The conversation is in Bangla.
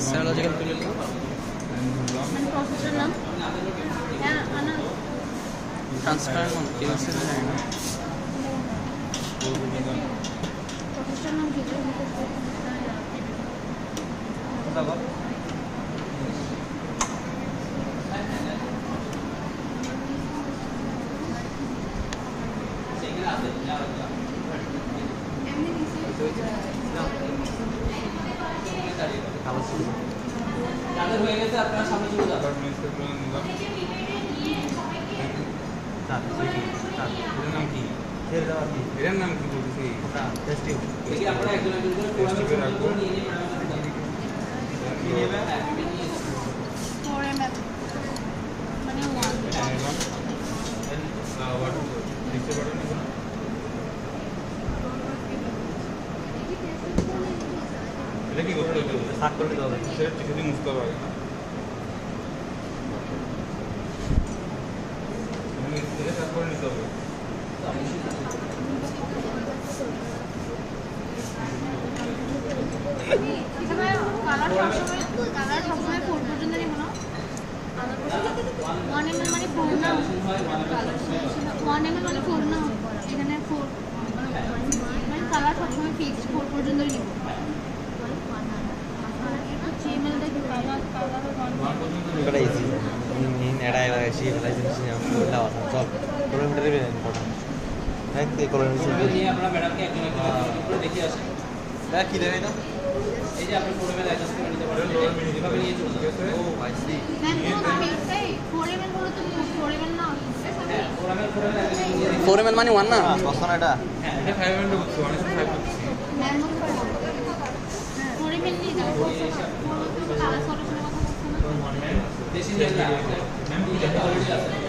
সাইকোলজিক্যাল তুলে প্রফেসর নাম ট্রান্সপারেন্ট মন কি আছে জানি না প্রফেসর নাম কি যাদের হয়ে গেছে আপনারা সামনে চলে যান। এর নাম কি বলছি? দেখি আপনারা একজন একজন করে প্রোগ্রাম নিয়ে নিয়ে মানে এটা কি করতে হবে? সাত করতে হবে। সেটা কিছুদিন মুছতে হবে না। এটা সাত করে নিতে হবে। কালার সবসময় 4 পর্যন্ত নিব না 1 ml মানে 4 না 1 ml মানে 4 না এখানে 4 মানে কালার সবসময় ফিক্সড 4 পর্যন্ত নিব 3 ml দেখো কালার ఇక్కడ ఈజీ నేను ఎడా ఇలా వేసి ఇలా చేసి ఇలా వస్తాను సో కిలోమీటర్ ఇంపార్టెంట్ అయితే కిలోమీటర్ নিয়ে আপনারা ম্যাডামকে একজন একজন করে দেখে আসেন। এটা কি দেবে এটা এই যে আপনি প্রোগ্রামে লাইসেন্স করে নিতে পারেন এভাবে নিয়ে চলে যাবেন। ও আই সি এই 4 ml বলো তো 4 ml না হ্যাঁ প্রোগ্রামের লাইসেন্স নিয়ে 4 ml মানে 1 না వస్తాను এটা এটা 500 বুঝছো, 105 বুঝছি। ম্যাঙ্গো 4 ml নিয়ে যাও কালার সলিউশনের কথা বলছো না দেশি নিয়ে যান। ম্যাম কি অলরেডি আছে